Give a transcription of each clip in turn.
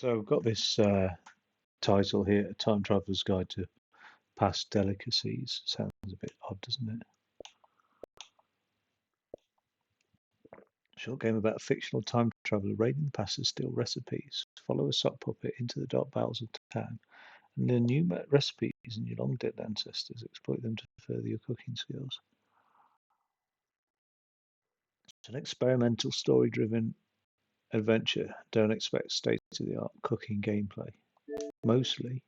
So I've got this title here, A Time Traveller's Guide to Past Delicacies. Sounds a bit odd, doesn't it? Short game about a fictional time traveller raiding the past to steal recipes. Follow a sock puppet into the dark bowels of town and learn new recipes and your long dead ancestors. Exploit them to further your cooking skills. It's an experimental, story-driven adventure. Don't expect state-of-the-art cooking gameplay. Mostly,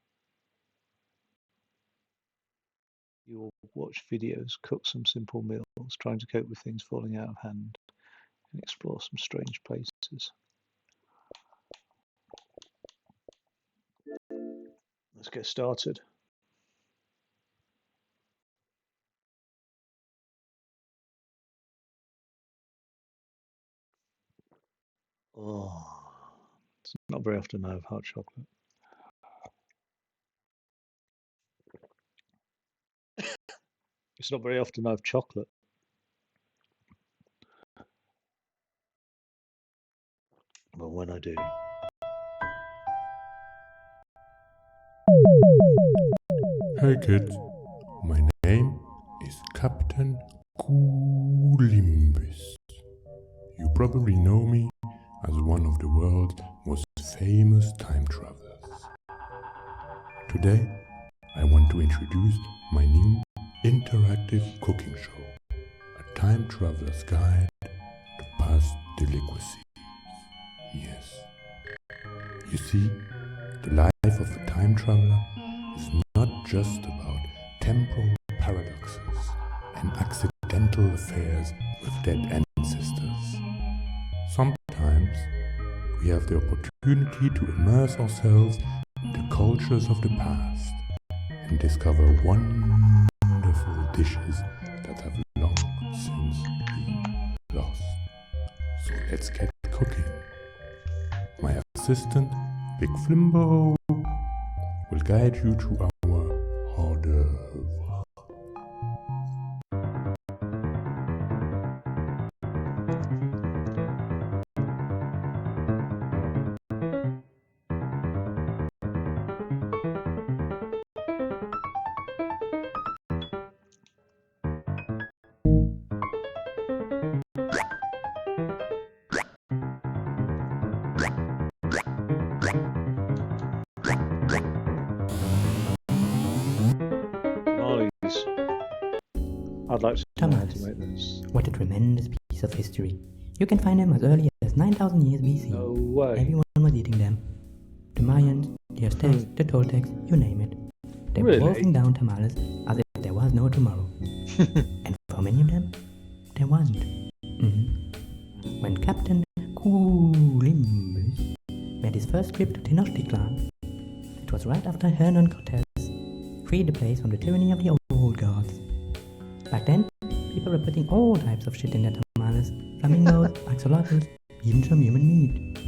you will watch videos, cook some simple meals, trying to cope with things falling out of hand, and explore some strange places. Let's get started. Oh, it's not very often I have hot chocolate. It's not very often I have chocolate. But when I do. Hey kids, my name is Captain Coolimbiss. You probably know me as one of the world's most famous time travelers. Today, I want to introduce my new interactive cooking show, A Time Traveler's Guide to Past Delicacies. Yes. You see, the life of a time traveler is not just about temporal paradoxes and accidental affairs with dead ancestors. Sometimes we have the opportunity to immerse ourselves in the cultures of the past and discover wonderful dishes that have long since been lost. So let's get cooking. My assistant, Big Flimbo, will guide you to our hors d'oeuvre. Tamales. I'd like to know how to make this. What a tremendous piece of history. You can find them as early as 9,000 years BC. No way. Everyone was eating them. The Mayans, the Aztecs, the Toltecs, you name it. They were Really? wolfing down tamales as if there was no tomorrow. And for many of them, there wasn't. When Captain Columbus made his first trip to Tenochtitlan, it was right after Hernan Cortez freed the place from the tyranny of the old gods. Back then, people were putting all types of shit in their tamales, flamingos, axolotls, even some human meat.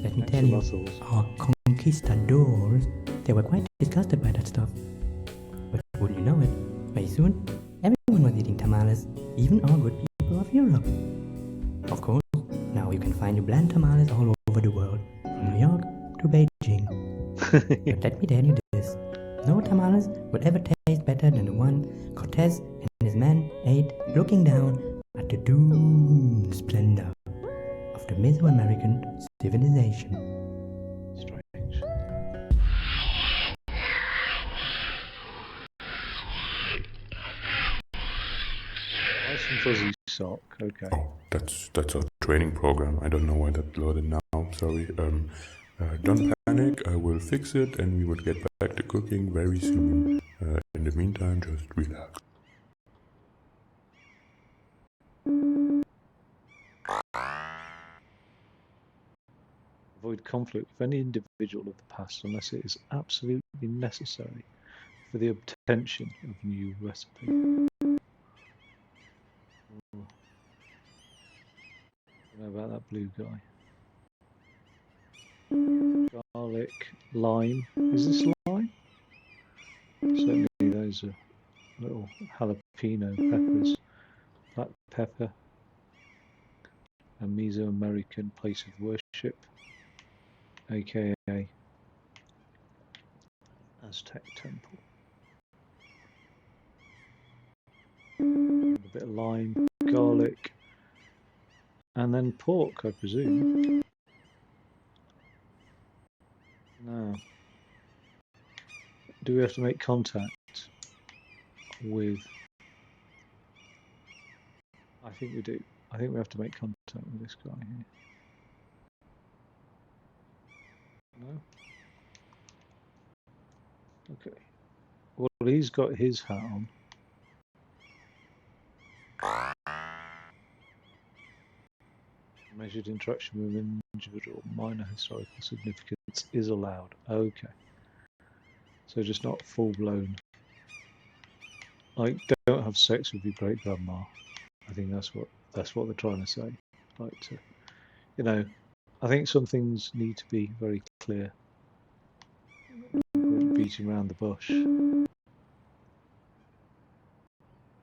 Let me tell you, our conquistadors, they were quite disgusted by that stuff. But wouldn't you know it, very soon, everyone was eating tamales, even our good people of Europe. Of course, now you can find your bland tamales all over the world, from New York to Beijing. But let me tell you this, no tamales would ever taste better than the one Cortez and his men ate looking down at the doomed splendor of the Mesoamerican civilization. Strange. Nice and fuzzy sock, okay. Oh, that's a training program. I don't know why that's loaded now. Sorry. Don't panic. I will fix it, and we will get back to cooking very soon. In the meantime, just relax. Avoid conflict with any individual of the past unless it is absolutely necessary for the obtention of a new recipe. I don't know about that blue guy. Garlic, lime. Is this lime? Certainly those are little jalapeno peppers. Black pepper. A Mesoamerican place of worship. aka Aztec Temple. A bit of lime, garlic, and then pork, I presume. Now, do we have to make contact with... I think we do. I think we have to make contact with this guy here. No? Okay. Well, he's got his hat on. Measured interaction with an individual minor historical significance is allowed. Okay. So just not full-blown. Like, don't have sex with your great grandma. I think that's what they're trying to say. Like, to, you know, I think some things need to be very clear. Beating around the bush.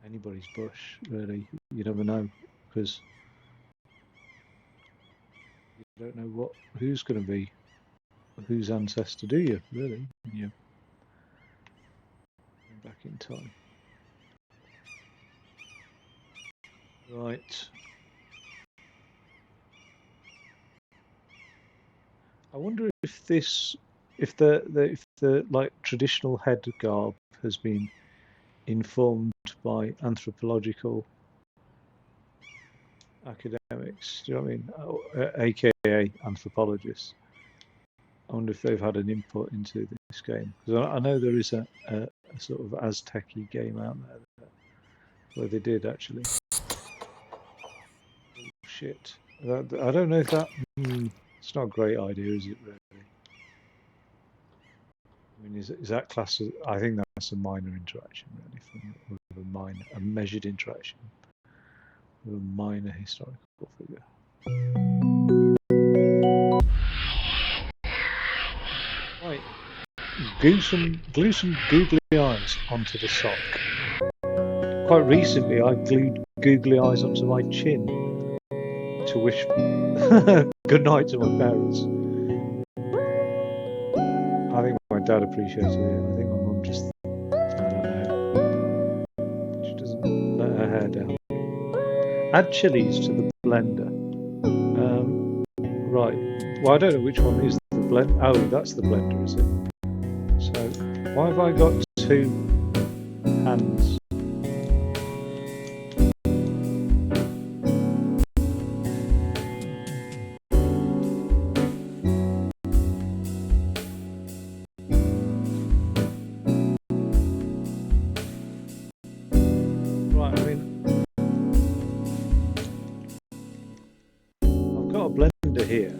Anybody's bush, really. You never know, because you don't know who's going to be whose ancestor, do you? Really? Yeah. Back in time. Right. I wonder if the like traditional head garb has been informed by anthropological academics. Do you know what I mean? AKA anthropologists. I wonder if they've had an input into this game, because I know there is a sort of Aztec-y game out there where they did actually. Oh, shit. I don't know if that... it's not a great idea, is it, really? I mean, is that class... I think that's a minor interaction, really, with a measured interaction with a minor historical figure. Right. Glue some googly eyes onto the sock. Quite recently, I glued googly eyes onto my chin to wish good night to my parents. I think my dad appreciated it. I think my mum just, I don't know, she doesn't let her hair down. Add chilies to the blender. Right. Well, I don't know which one is the blend. Oh, that's the blender, is it? So, why have I got two hands? Right, I mean, I've got a blender here.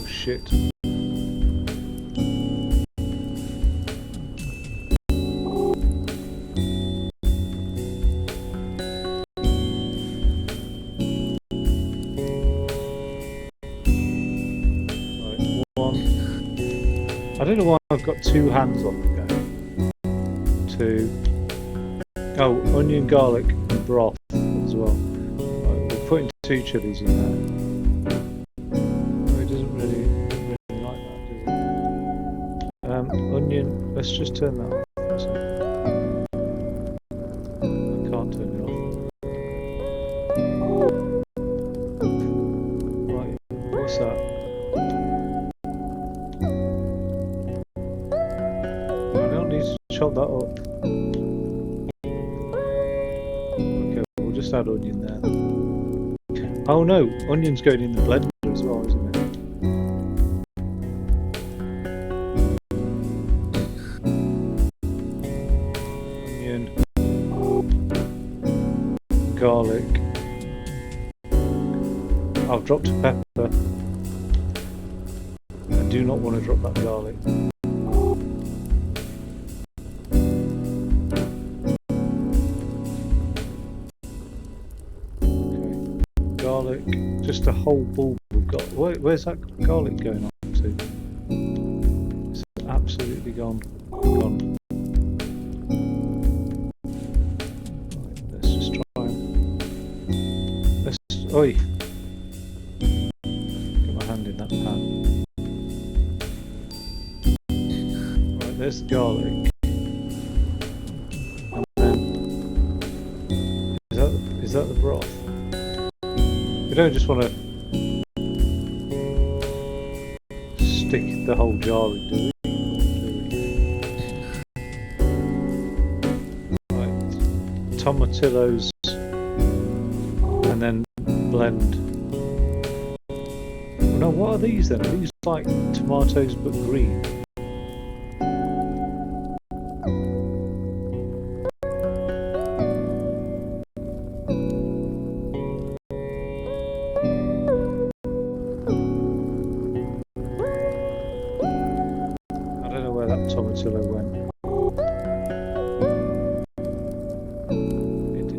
Shit. Right, one. I don't know why I've got two hands on the go. Two. Oh, onion, garlic, and broth as well. Right, we're putting two chilies in there. Onion, let's just turn that off. I can't turn it off. Right, what's that? I don't need to chop that up. Okay, we'll just add onion there. Oh no, onion's going in the blender as well, isn't it? Garlic. I've dropped a pepper. I do not want to drop that garlic. Okay. garlic, just a whole bulb of garlic. Where's that garlic going on to? It's absolutely gone. Right, let's just try and... Oi! Get my hand in that pan. Right, there's the garlic. And then... Is that the broth? We don't just want to stick the whole jar in, do we? Right, tomatillos, and then blend. Oh no, what are these then? Are these like tomatoes but green? I don't know where that tomatillo went.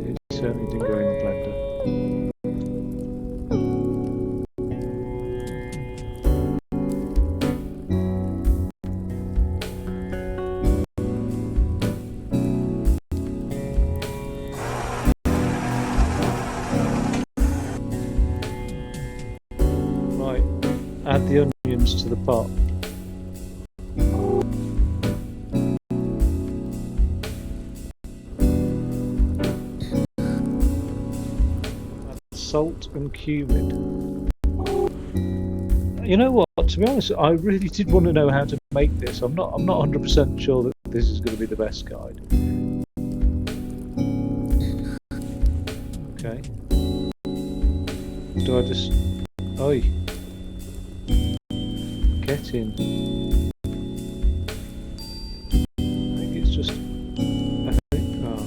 It certainly didn't go in the blender. Right, add the onions to the pot. Salt and cumin. You know what? To be honest, I really did want to know how to make this. I'm not 100% sure that this is going to be the best guide. Okay. Do I just... Oi. Get in. I think it's just... Oh.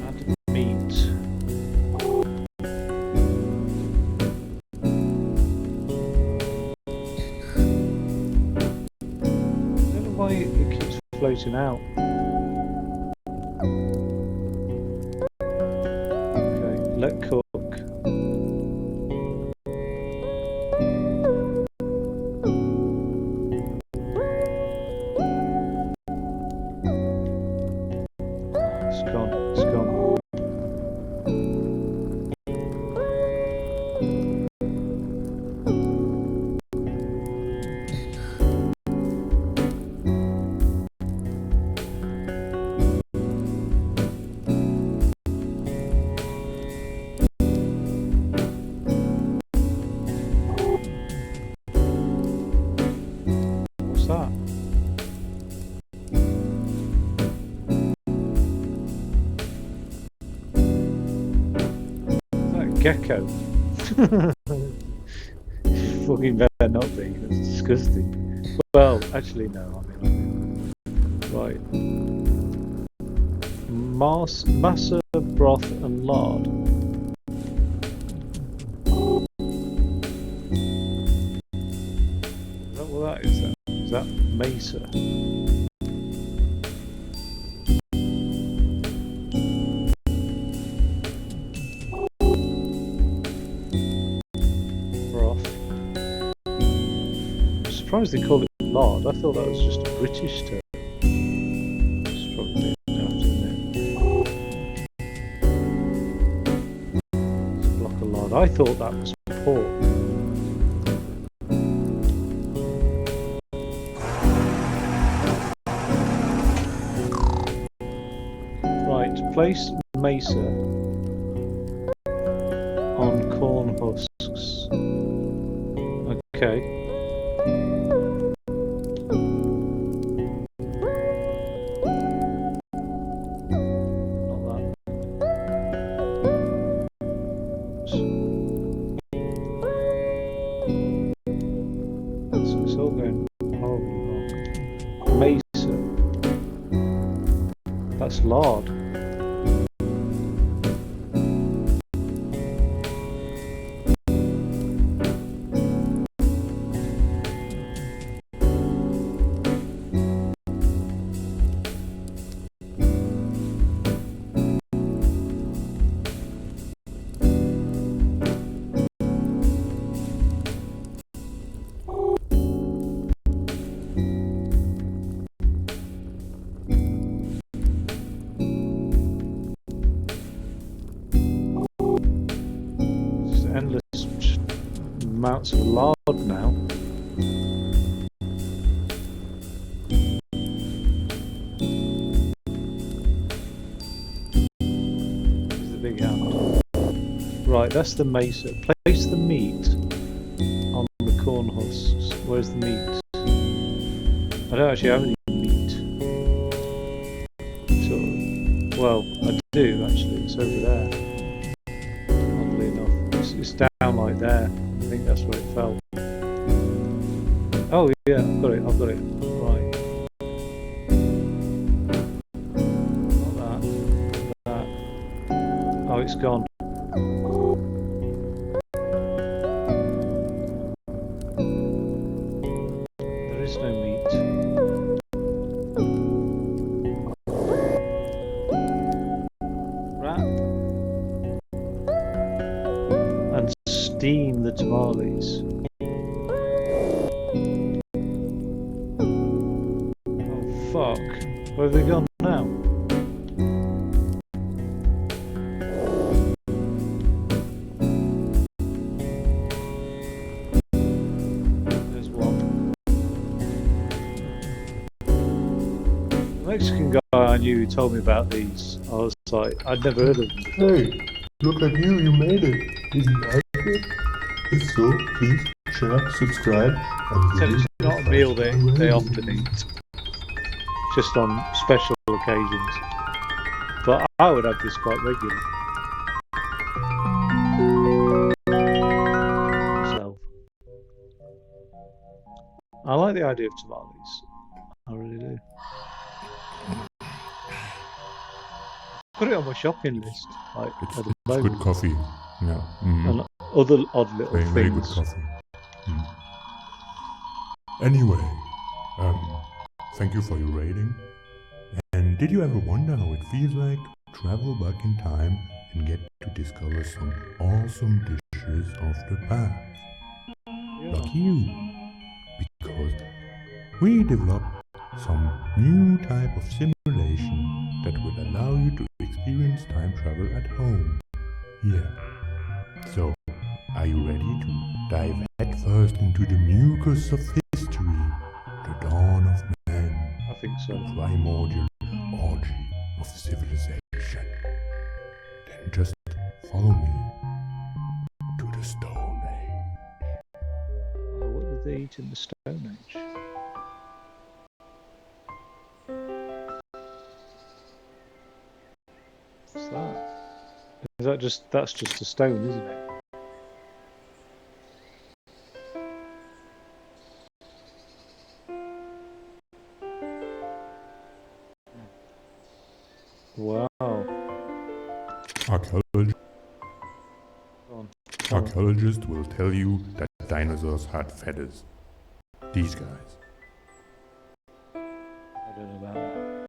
Add meat. Why it keeps floating out. Okay, let cook. It's gone. What's that? Is that a gecko? Fucking better not be. That's disgusting. Well, actually no. I mean, right. Masa, broth, and lard. Is that what that is? Then? Is that mesa? Broth. I'm surprised they call it lard. I thought that was just a British term. It's probably enough, isn't it? It's a block of lard. I thought that was pork. Right, place mesa on corn husks. Okay. Not that. It's all going horribly wrong. Mesa. That's lard. amounts of lard now. There's the big hand. Right, that's the mesa. Place the meat on the corn husks. Where's the meat? I don't actually have any meat. So, well, I do actually. It's over there. Oddly enough, it's down like there. I think that's where it fell. Oh yeah, I've got it. Right. Not that. Oh, it's gone. There is no meat. Wrap and steam the tamales. Oh fuck! Where have they gone now? There's one. The Mexican guy I knew who told me about these. I was like, I'd never heard of them before. Hey, look at you made it. Did you like it? If so, please share, subscribe, and So leave it's a not a meal they 5-star rating. often eat, just on special occasions. But I would have this quite regularly. Myself. I like the idea of tamales. I really do. Put it on my shopping list. Like It's at the good moment. coffee. Yeah. And other odd little Very, things. very good coffee. Anyway, thank you for your rating. And did you ever wonder how it feels like to travel back in time and get to discover some awesome dishes of the past? Yeah. Lucky you, because we developed some new type of simulation that will allow you to experience time travel at home. Yeah. So, are you ready to dive headfirst into the mucus of history, the dawn of man, I think so. the primordial orgy of civilization? Then just follow me to the Stone Age. Oh, what did they eat in the Stone Age? What's that? Is that just, that's just a stone, isn't it? Wow. Archaeologists will tell you that dinosaurs had feathers. These guys. I don't know about that.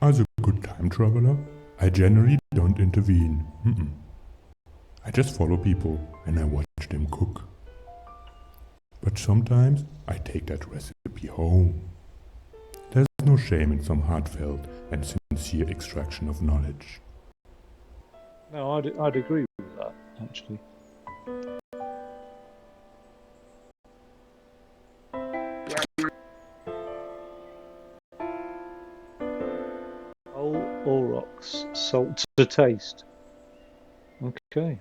As a good time traveler, I generally don't intervene. I just follow people and I watch them cook. But sometimes I take that recipe home. There's no shame in some heartfelt and sincere extraction of knowledge. No, I'd agree with that, actually. Whole aurochs, salt to taste. Okay.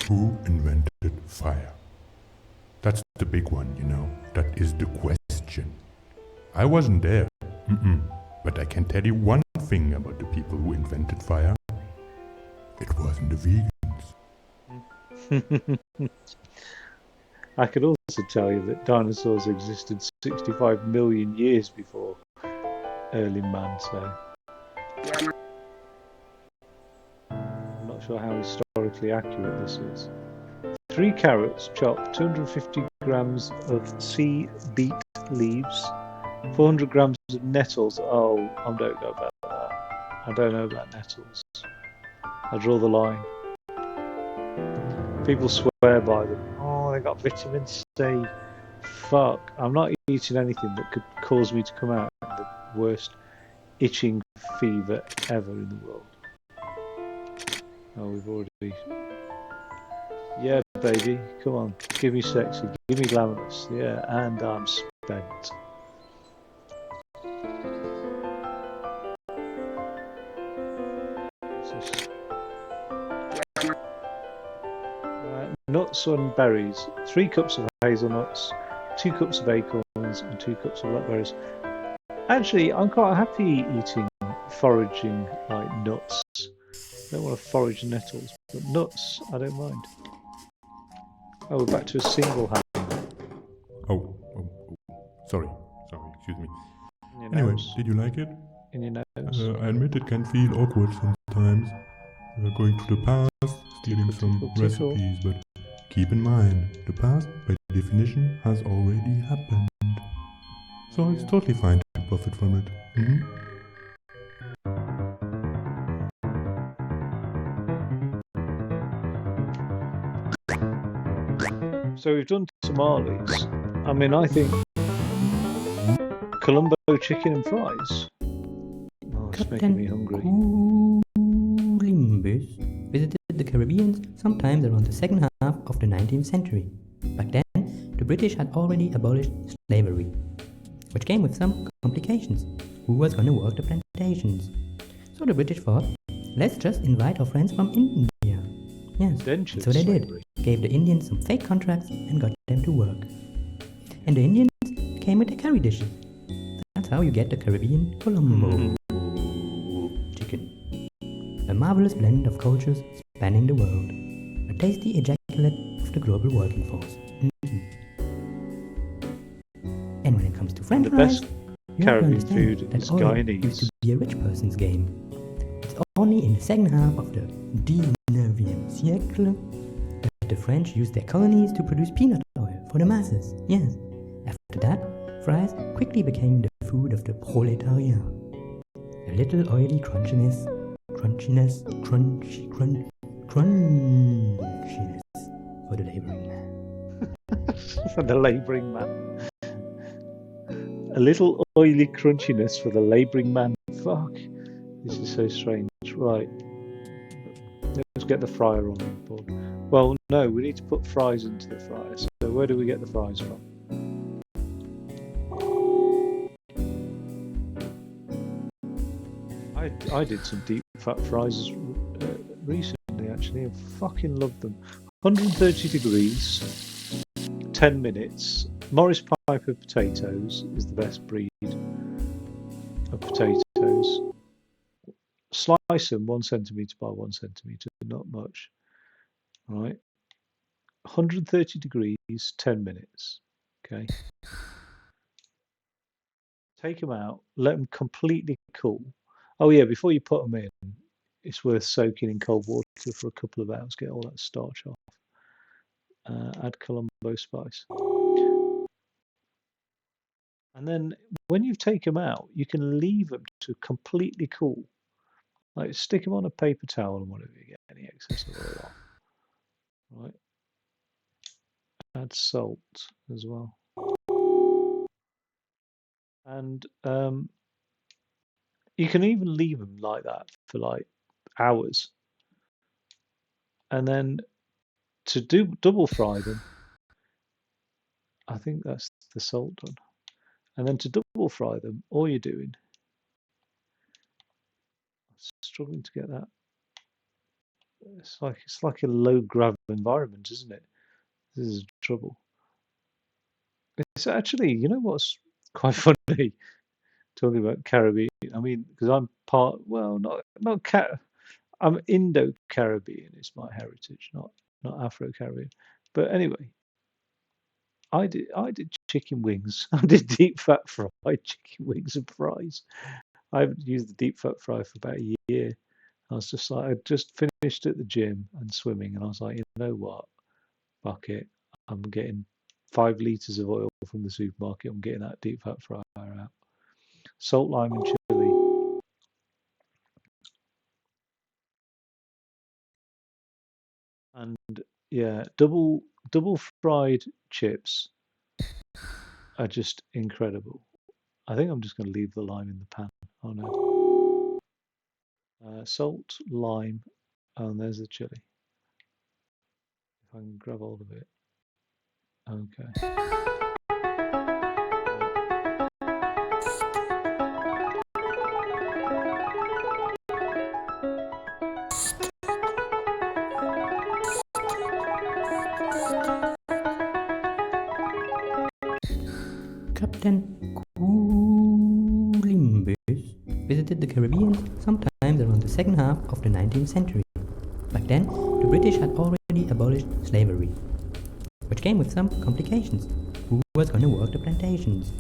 Who invented fire? That's the big one, you know. That is the question. I wasn't there. But I can tell you one thing about the people who invented fire. It wasn't the vegans. I could also tell you that dinosaurs existed 65 million years before early man, so I'm not sure how historically accurate this is. 3 carrots chopped, 250 grams of sea beet leaves, 400 grams of nettles. Oh, I don't know about that. I don't know about nettles. I draw the line. People swear by them. Oh, they got vitamin C. Fuck. I'm not eating anything that could cause me to come out in the worst itching fever ever in the world. Oh, we've already. Yeah, baby, come on, give me sexy, give me glamorous. Yeah, and I'm spent. Nuts and berries. 3 cups of hazelnuts, 2 cups of acorns, and 2 cups of blackberries. Actually, I'm quite happy eating foraging like nuts. I don't want to forage nettles, but nuts, I don't mind. Oh, we're back to a single hand. Oh, sorry, excuse me. Anyway, did you like it? In your nose. I admit it can feel awkward sometimes, going to the past, stealing some recipes, but keep in mind, the past, by definition, has already happened. So it's totally fine to profit from it. So we've done tamales. I mean, I think Colombo chicken and fries. Oh, it's making me hungry. Columbus visited the Caribbean sometimes around the second half of the 19th century. Back then, the British had already abolished slavery, which came with some complications. Who was going to work the plantations? So the British thought, let's just invite our friends from India. Yes, so they did. Gave the Indians some fake contracts and got them to work. And the Indians came with their curry dishes. That's how you get the Caribbean Colombo chicken. A marvelous blend of cultures spanning the world. A tasty ejaculate of the global working force. And when it comes to French fries, you have to understand that oil used to be a rich person's game. It's only in the second half of the 19e siècle that the French used their colonies to produce peanut oil for the masses. Yes. After that, fries quickly became the food of the proletariat. A little oily crunchiness for the labouring man. For the labouring man. A little oily crunchiness for the labouring man. Fuck. This is so strange. Right. Let's get the fryer on board. Well, no, we need to put fries into the fryer. So where do we get the fries from? I did some deep fat fries recently, actually. I fucking loved them. 130 degrees, 10 minutes. Morris Piper potatoes is the best breed of potatoes. Slice them 1 centimetre by 1 centimetre, not much. Right. 130 degrees, 10 minutes. Okay. Take them out, let them completely cool. Oh yeah, before you put them in, it's worth soaking in cold water for a couple of hours, get all that starch off. Add Colombo spice. And then when you take them out, you can leave them to completely cool. Like stick them on a paper towel and whatever, you get any excess of oil off. Right. Add salt as well. And you can even leave them like that for like hours. And then to double fry them, I think that's the salt done. And then to double fry them, all you're doing, I'm struggling to get that. It's like a low grav environment, isn't it? This is trouble. It's actually, you know what's quite funny? Talking about Caribbean. I mean, because I'm not I'm Indo-Caribbean. It's my heritage, not Afro-Caribbean. But anyway, I did chicken wings. I did deep fat fried chicken wings and fries. I haven't used the deep fat fry for about a year. I was just like, I just finished at the gym and swimming, and I was like, you know what? Fuck it. I'm getting 5 litres of oil from the supermarket. I'm getting that deep fat fryer out. Salt, lime, and chili. And yeah, double fried chips are just incredible. I think I'm just going to leave the lime in the pan. Oh no. Salt, lime, and there's the chili. If I can grab hold of it. Okay. Captain Columbus visited the Caribbean sometime around the second half of the 19th century. Back then, the British had already abolished slavery, which came with some complications. Who was going to work the plantations?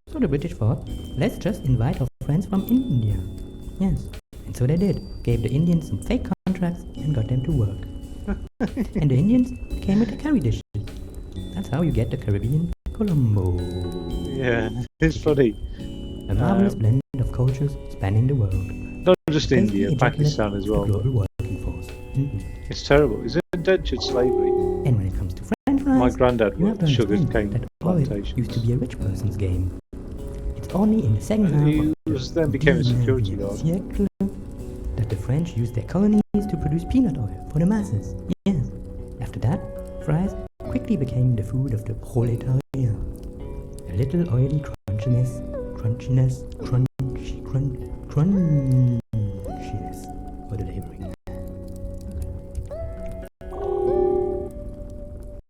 So the British thought, let's just invite our friends from India. Yes, and so they did. Gave the Indians some fake contracts and got them to work. And the Indians came with the curry dishes. That's how you get the Caribbean Colombo. Yeah, it's funny. A marvelous blend of cultures spanning the world. Not just Tasty India, Pakistan as well. The global working force. It's terrible. It's indentured slavery. And when it comes to French fries, My granddad you have worked to sugar understand cane that oil plantations. used to be a rich person's game. It's only in the second half He of then became a security the guard. siècle that the French used their colonies to produce peanut oil for the masses. Yes. After that, fries quickly became the food of the proletariat. A little oily crunchiness for the laboring.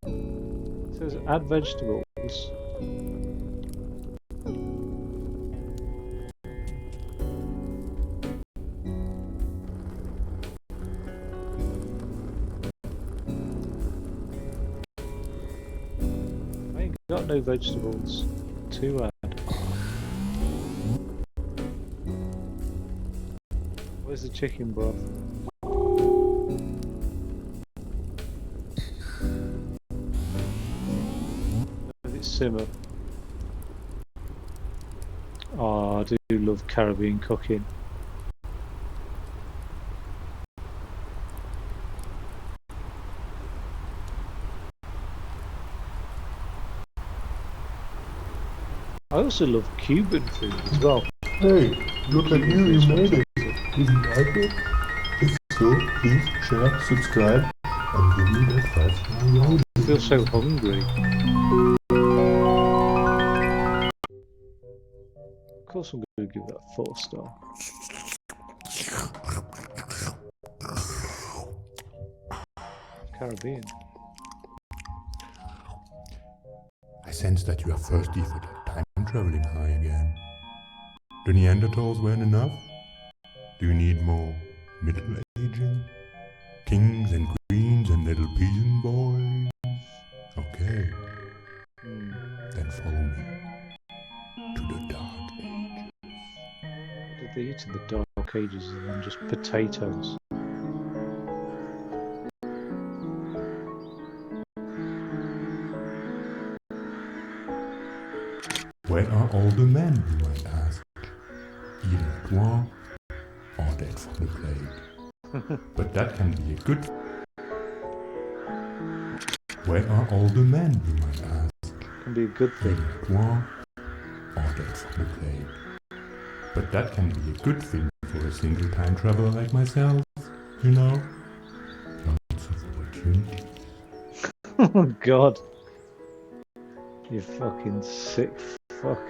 It says add vegetables. I ain't got no vegetables to add. Where's the chicken broth? Let it simmer. Oh, I do love Caribbean cooking. I also love Cuban food as well. Hey, look at you, you made it. Did you like it? If so, please share, subscribe, and give me that 5-star rating. I feel so hungry. Of course I'm going to give that 4-star. Caribbean. I sense that you are thirsty for that time-traveling high again. The Neanderthals weren't enough? Do you need more Middle Aging? Kings and queens and little peasant boys? Okay, then follow me to the Dark Ages. What did they eat in the Dark Ages other than just potatoes? Where are all the men, you might ask? Either at war or dead from the plague. But that can be a good... Where are all the men, you might ask? Can be a good thing. Either at war or dead from the plague. But that can be a good thing for a single time traveler like myself, you know? Lots of opportunities. Oh God. You fucking sick fuck.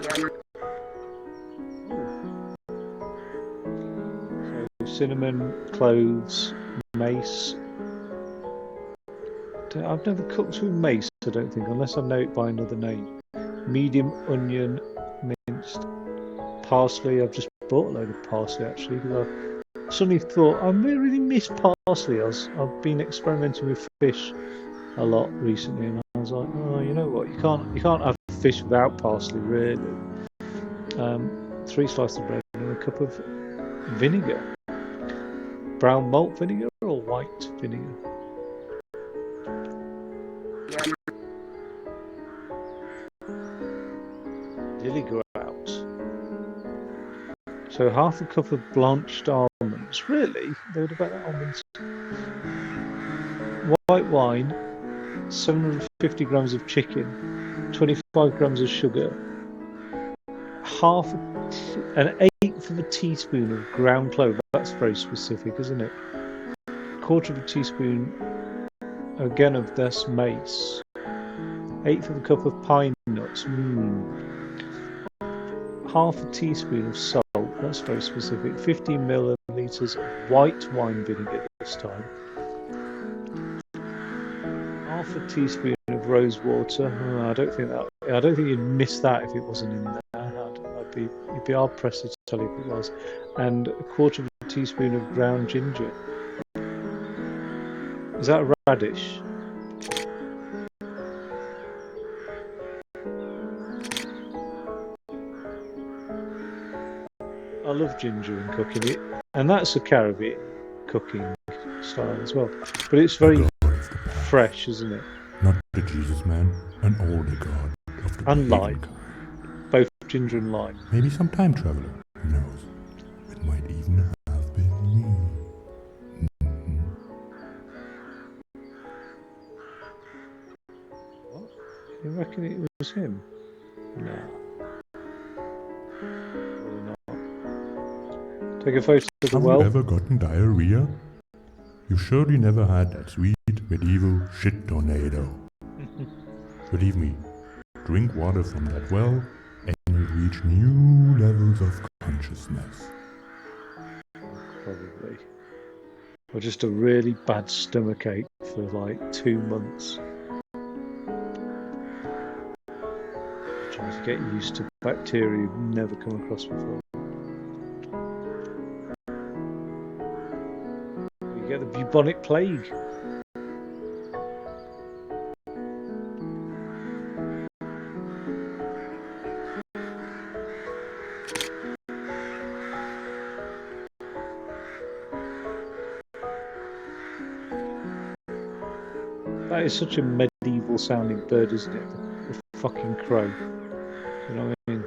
So, cinnamon, cloves, mace. I've never cooked with mace, I don't think, unless I know it by another name. Medium onion, minced. Parsley, I've just bought a load of parsley actually, because I suddenly thought, I really miss parsley. I've been experimenting with fish a lot recently, and I was like, oh, you know what? You can't have fish without parsley, really. 3 slices of bread and a cup of vinegar. Brown malt vinegar or white vinegar? Dilly grout. So half a cup of blanched almonds. Really? They would have bet that almonds. White wine. 750 grams of chicken. 25 grams of sugar. an eighth of a teaspoon of ground clove. That's very specific, isn't it? Quarter of a teaspoon, again, of this mace. Eighth of a cup of pine nuts. Half a teaspoon of salt. That's very specific. 15 milliliters of white wine vinegar this time. Half a teaspoon of rose water. I don't think you'd miss that if it wasn't in there. You'd be hard pressed to tell you if it was. And a quarter of a teaspoon of ground ginger. Is that a radish? I love ginger in cooking it, and that's a Caribbean cooking style as well. But it's very fresh, isn't it? Not the Jesus man, an older god of the And pagan lime. kind. Both ginger and lime. Maybe some time traveler. Who knows? It might even have been me. What? You reckon it was him? No. Probably not. Take a photo of the well. Have you ever gotten diarrhea? You surely never had that sweet medieval shit tornado. Believe me, drink water from that well and you reach new levels of consciousness. Probably. Or just a really bad stomachache for like 2 months. Trying to get used to bacteria you've never come across before. You get the bubonic plague. That is such a medieval sounding bird, isn't it? The fucking crow. You know what I mean?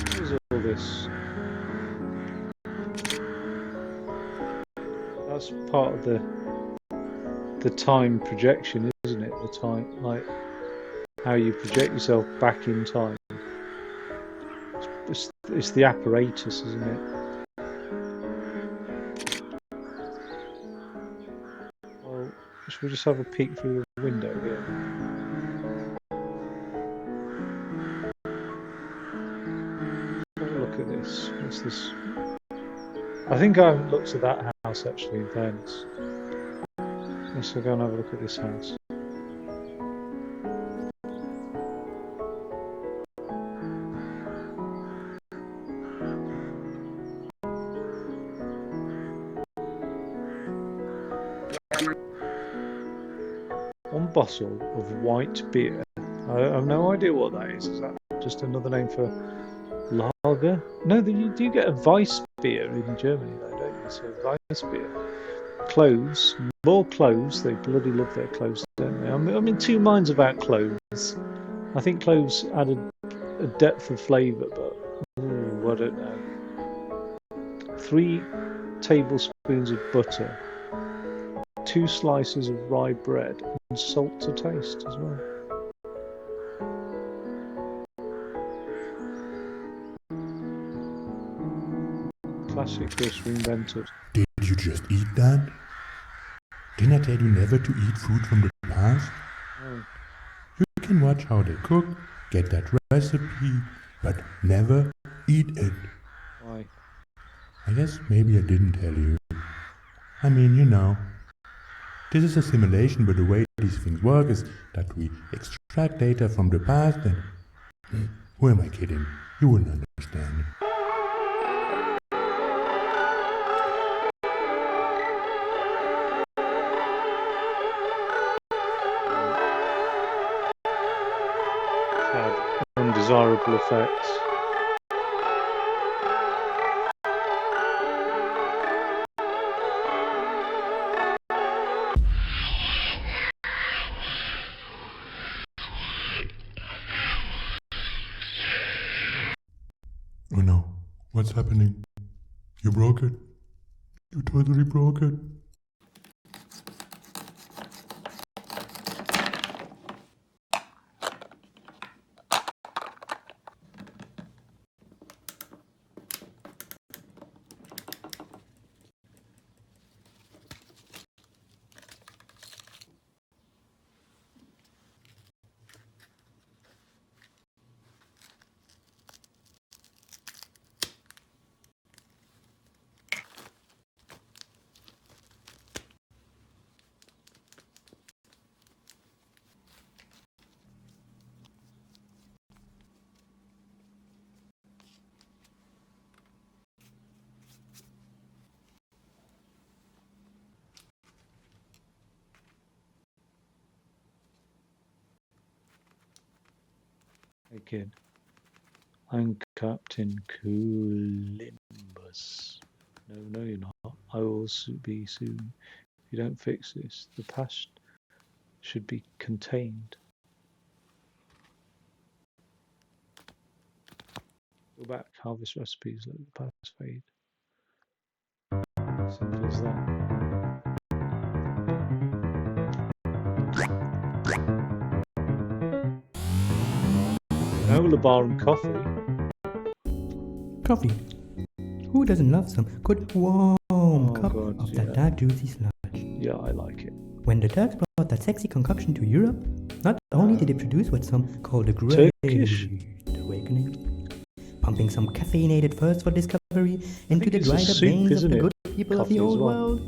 What is all this? That's part of the time projection, isn't it? The time, like how you project yourself back in time. It's the apparatus, isn't it? Well, should we just have a peek through the window here? Have a look at this. What's this? I think I haven't looked at that house actually, in fairness. Let's go and have a look at this house. One bottle of white beer. I have no idea what that is. Is that just another name for lager? No, you do get a Weiss beer in Germany, though, don't you? So Weiss beer. Cloves, more cloves. They bloody love their cloves, don't they? I'm in two minds about cloves. I think cloves add a depth of flavour, but I don't know. 3 tablespoons of butter, 2 slices of rye bread, and salt to taste as well. Classic dish reinvented. Did you just eat that? Didn't I tell you never to eat food from the past? Oh. You can watch how they cook, get that recipe, but never eat it. Why? I guess maybe I didn't tell you. I mean, you know. This is a simulation, but the way these things work is that we extract data from the past and... Who am I kidding? You wouldn't understand. Had undesirable effects. no. What's happening? You broke it? You totally broke it. Hey kid, I'm Captain Columbus. No, you're not. I will be soon. If you don't fix this, the past should be contained. Go back, harvest recipes, let the past fade. Simple as that. Granola bar and coffee. Coffee. Who doesn't love some good warm cup of that dark juicy sludge? Yeah, I like it. When the Turks brought that sexy concoction to Europe, not only did it produce what some call the Great Awakening, pumping some caffeinated thirst for discovery into the dried up veins of the good people of the old world,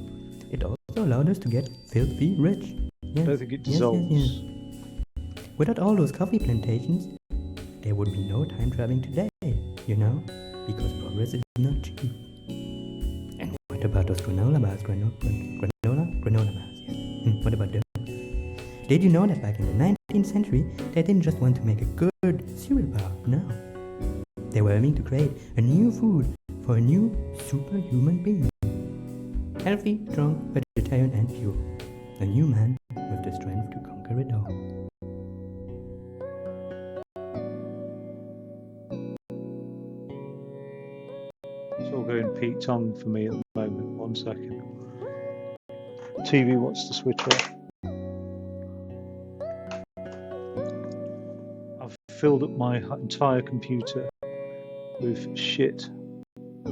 it also allowed us to get filthy rich. Yes, I don't think it dissolves. Yes. Without all those coffee plantations, there would be no time traveling today, you know, because progress is not cheap. And what about those granola bars? Granola bars, yes. What about those? Did you know that back in the 19th century, they didn't just want to make a good cereal bar, no. They were aiming to create a new food for a new superhuman being. Healthy, strong, vegetarian and pure. A new man with the strength to conquer it all. It's all going Pete Tong for me at the moment. 1 second. TV wants to switch off. I've filled up my entire computer with shit. I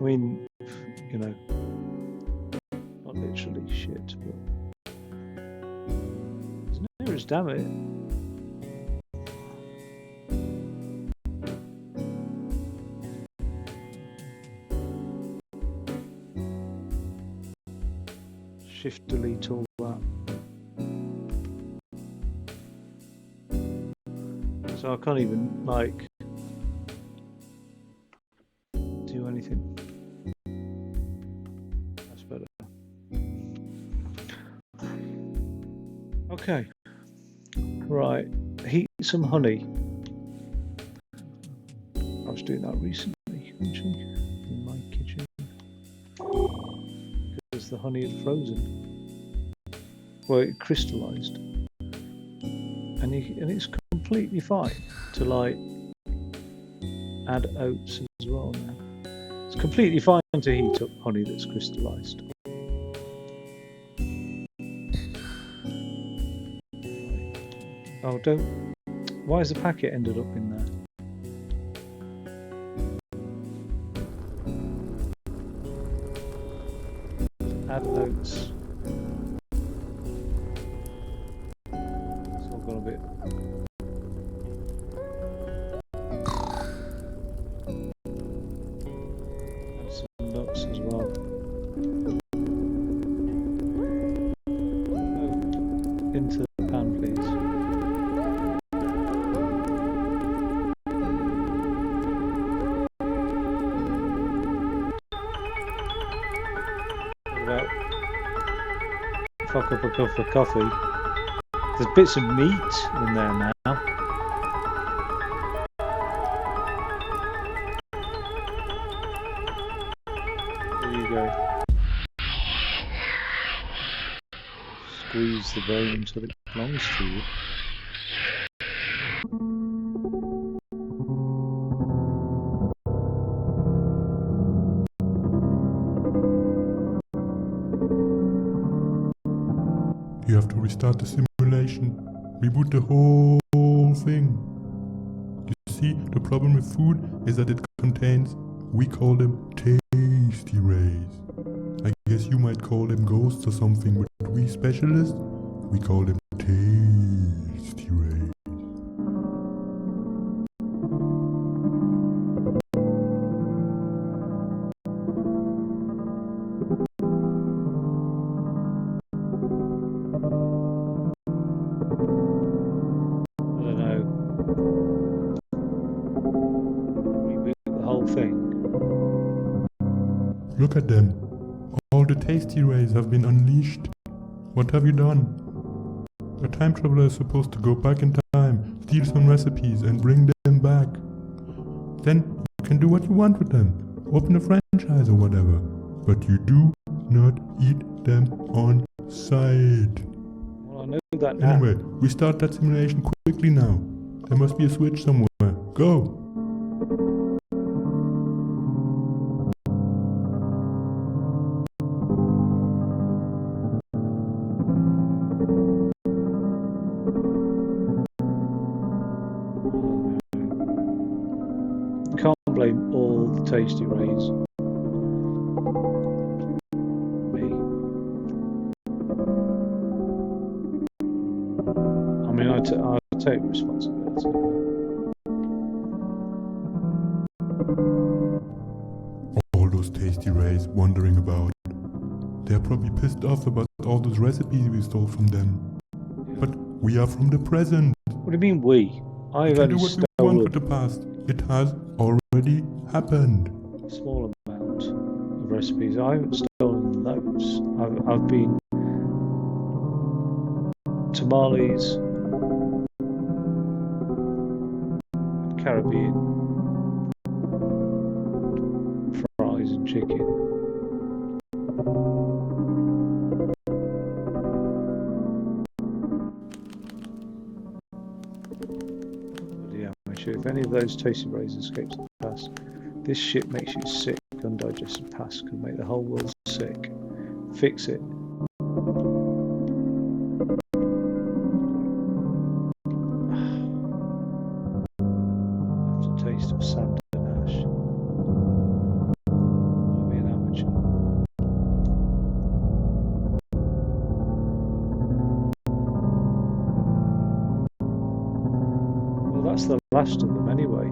mean, you know, not literally shit, but it's nearest, damn it. Shift delete all that. So I can't even like do anything. That's better. Okay. Right. Heat some honey. I was doing that recently, actually, in my kitchen. Because the honey had frozen. Well, it crystallized. And it's completely fine to like add oats as well now. It's completely fine to heat up honey that's crystallized. Oh, don't. Why has the packet ended up in there? Add oats. It's all gone a bit. Add some nuts as well. Into the pan, please. What about fuck up a cup of coffee? There's bits of meat in there now. There you go. Squeeze the bone until it belongs to you. restart the simulation, reboot the whole thing. You see, the problem with food is that it contains, we call them tasty rays. I guess you might call them ghosts or something, but we specialists, we call them tasty rays. Look at them. All the tasty rays have been unleashed. What have you done? A time traveler is supposed to go back in time, steal some recipes and bring them back. Then you can do what you want with them. Open a franchise or whatever. But you do not eat them on sight. Well, I know that now. Anyway, restart that simulation quickly now. There must be a switch somewhere. Go! Can't blame all the tasty rays. Me. I mean, I take responsibility. All those tasty rays wandering about. They're probably pissed off about all those recipes we stole from them. But we are from the present. What do you mean we? We I've can do only what we want with the stolen past. It has already happened. a small amount of recipes. I haven't stolen those. I've been tamales, Caribbean, fries and chicken. If any of those tasty rays escape to the past, this shit makes you sick. Undigested past could make the whole world sick. Fix it. After a taste of sand and ash. I'll be an amateur. Well, that's the last of them anyway.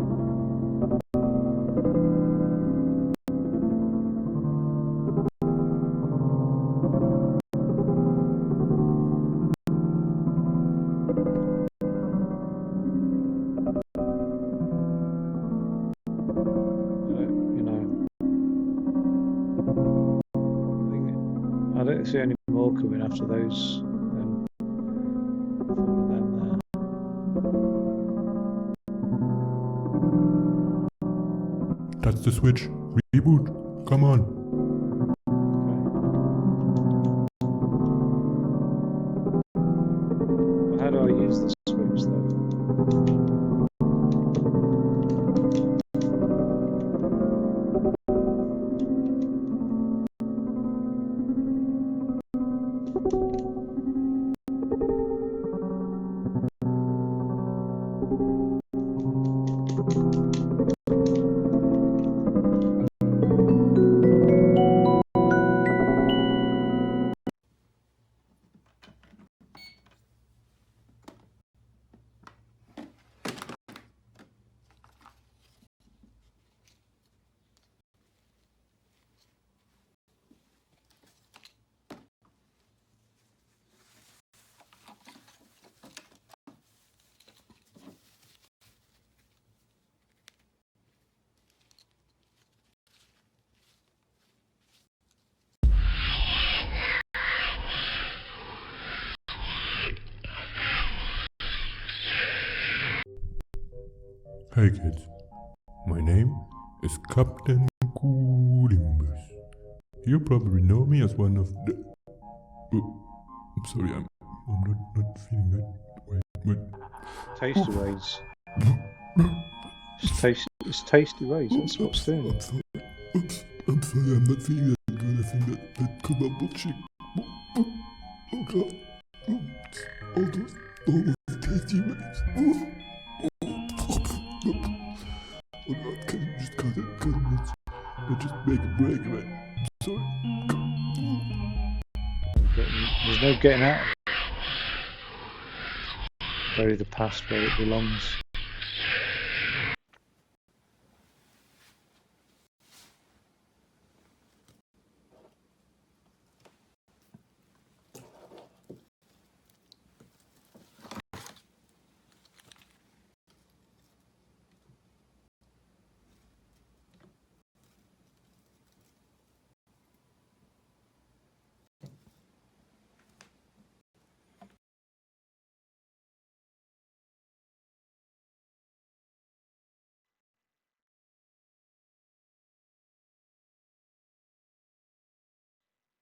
I don't see any more coming after those. Four of them there. That's the switch. Reboot. Come on. Well, how do I use the switch though? Hey kids, my name is Captain Columbus. You probably know me as one of the... Oh, I'm sorry, I'm not feeling good. Wait. Tasty rays. It's tasty rays, that's what's doing it. I'm sorry, I'm not feeling that good. I think that kebab chick. Oh god. all those tasty minutes. Oh God, can you just cut it? Let's just make a break of it. Sorry. There's no getting out of it. Bury the past where it belongs.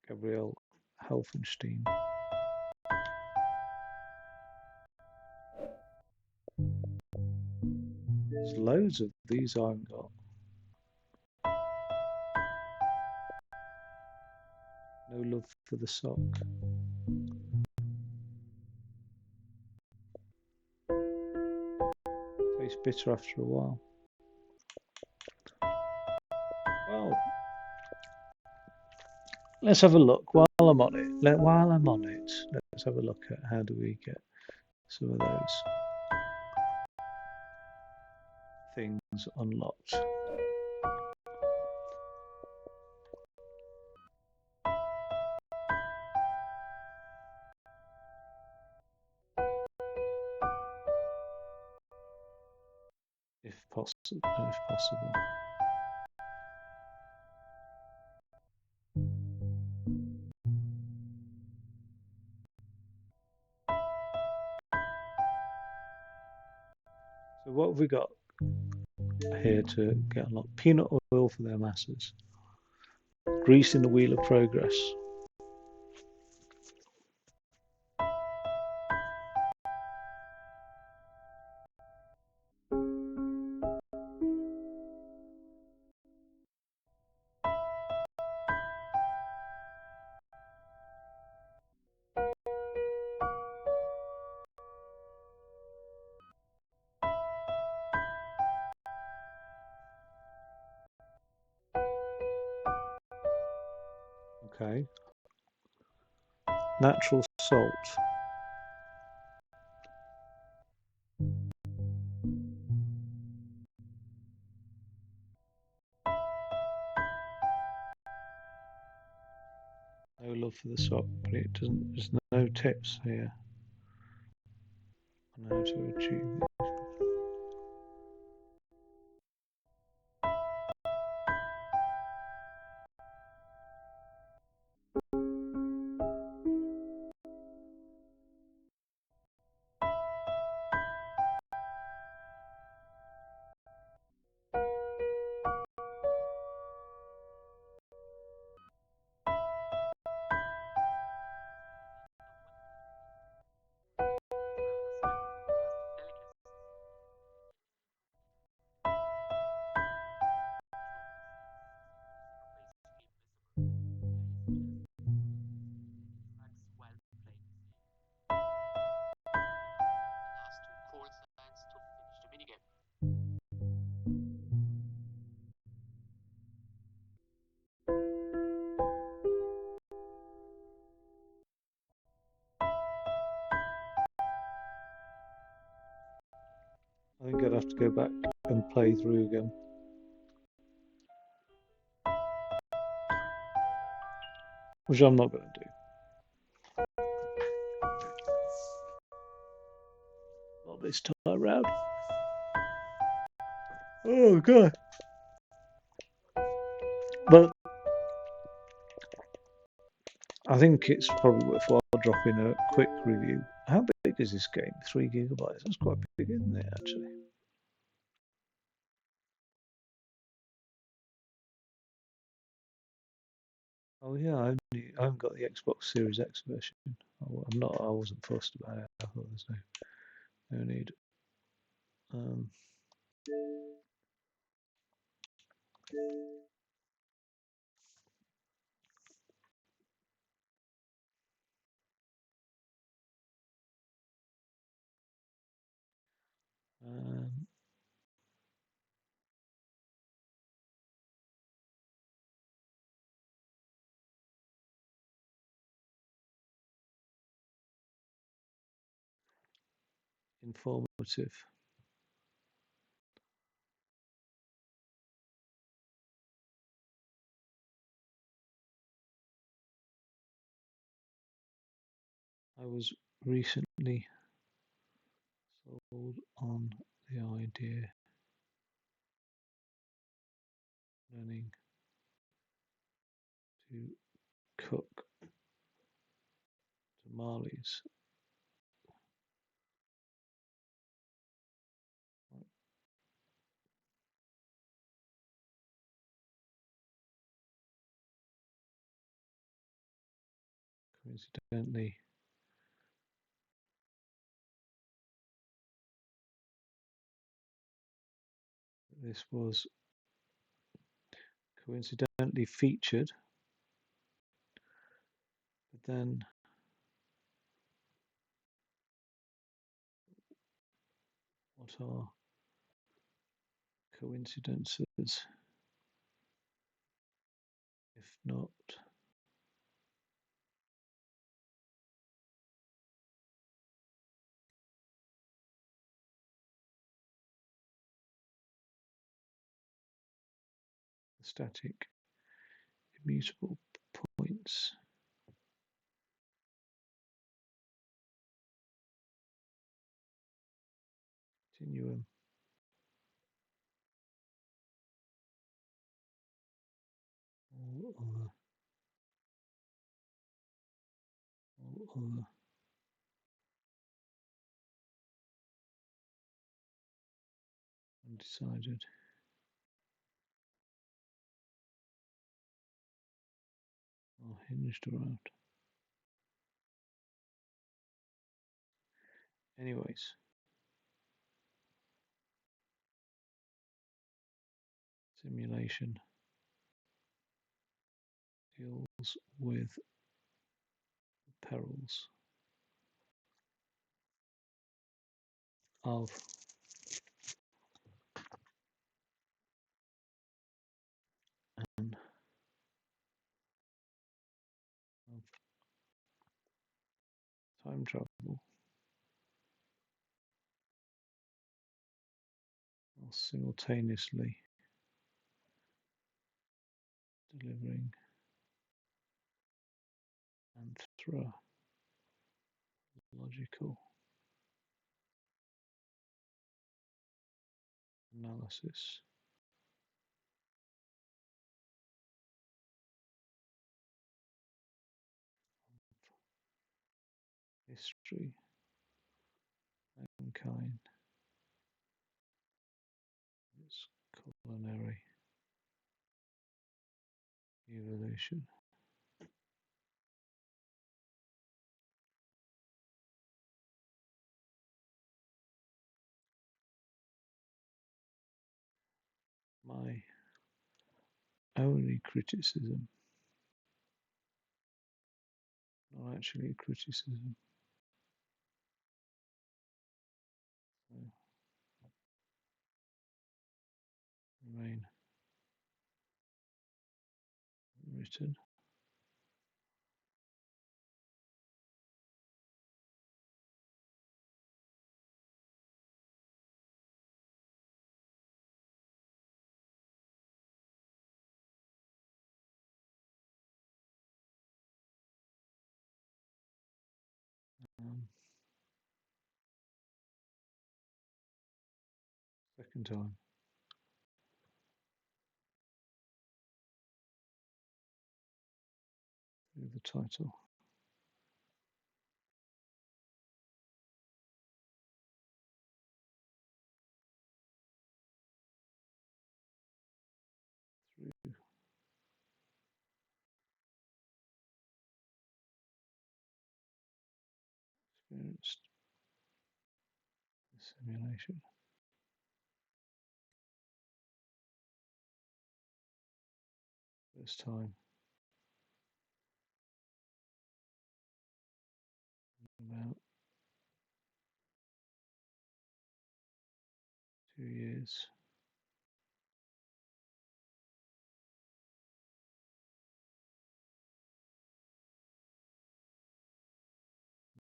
Gabriel Helfenstein. There's loads of these I haven't got. No love for the sock. Tastes bitter after a while. Well, let's have a look while I'm on it. Let's have a look at how do we get some of those things unlocked. If possible. So what have we got here to get unlocked? Peanut oil for their masses. Grease in the wheel of progress. Okay. Natural salt. No love for the sock, but it doesn't. There's no tips here on how to achieve it. I think I'd have to go back and play through again. Which I'm not going to do. Not this time round. Oh, God. But I think it's probably worthwhile dropping a quick review. How big is this game? 3 gigabytes. That's quite big, isn't it, actually? Oh yeah, I haven't got the Xbox Series X version. I wasn't fussed about it. I thought there's no need. Um, informative. I was recently sold on the idea learning to cook tamales. Coincidentally, this was coincidentally featured, but then what are coincidences if not the static immutable points? Continuum. All other undecided. Are hinged around. Anyways, simulation deals with perils of an of time travel while simultaneously delivering anthropological analysis of history, mankind, its culinary evolution. My only criticism, not actually a criticism, so remain written. Um, Second time through the title. Through experienced the simulation. First time in about 2 years.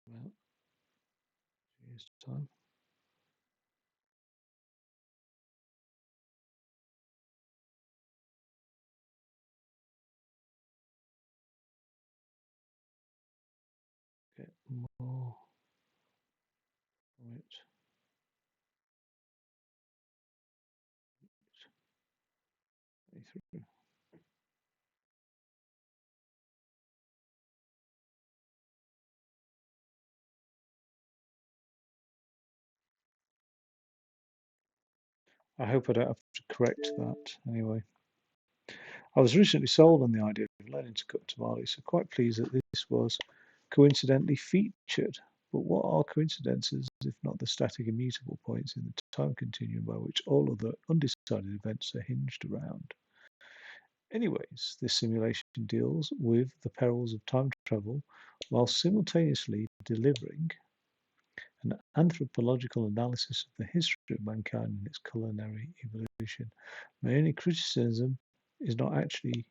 About 2 years time. through. I hope I don't have to correct that anyway. I was recently sold on the idea of learning to cook tamales, so quite pleased that this was coincidentally featured. But what are coincidences if not the static immutable points in the time continuum by which all other undecided events are hinged around? Anyways, this simulation deals with the perils of time travel while simultaneously delivering an anthropological analysis of the history of mankind and its culinary evolution. My only criticism is not actually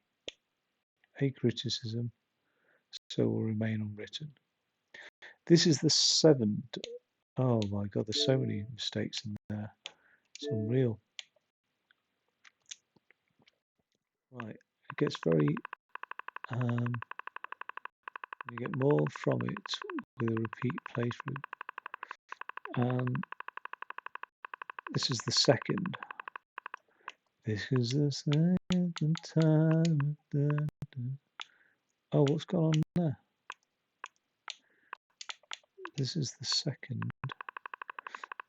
a criticism, so will remain unwritten. This is the seventh. Oh my god, there's so many mistakes in there. It's unreal. Right, it gets very. You get more from it with a repeat playthrough. This is the second. This is the second time. Oh, what's going on there? This is the second.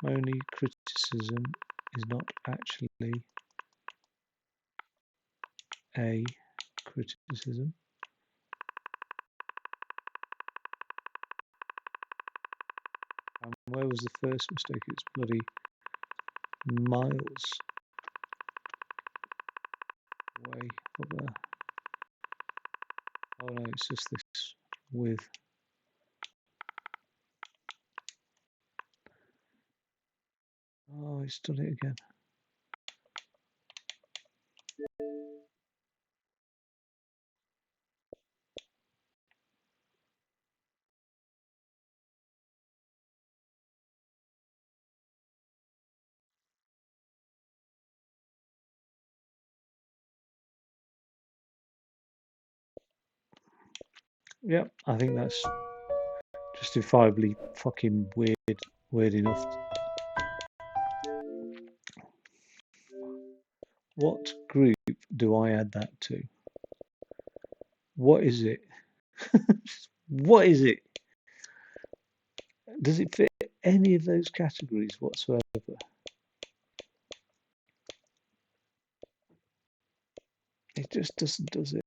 My only criticism is not actually a criticism. And where was the first mistake? It's bloody miles away up there. Oh no, it's just this with. Oh, it's done it again. Yep, I think that's justifiably fucking weird enough. What group do I add that to? What is it? What is it? Does it fit any of those categories whatsoever? It just doesn't, does it?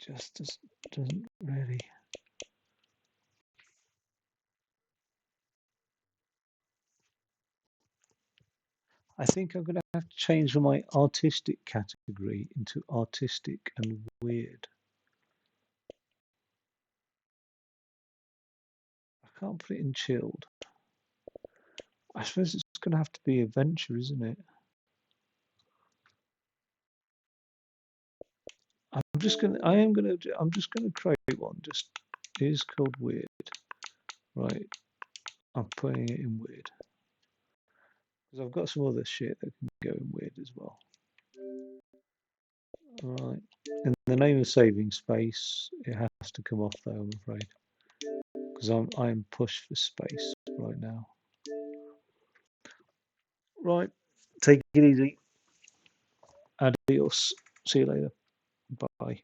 Just doesn't really. I think I'm going to have to change my artistic category into artistic and weird. I can't put it in chilled. I suppose it's going to have to be adventure, isn't it? I'm just going to create one. Just it is called weird. Right. I'm putting it in weird. Because I've got some other shit that can go in weird as well. Right. In the name of saving space, it has to come off though, I'm afraid. Because I'm pushed for space right now. Right. Take it easy. Adios. See you later. Bye.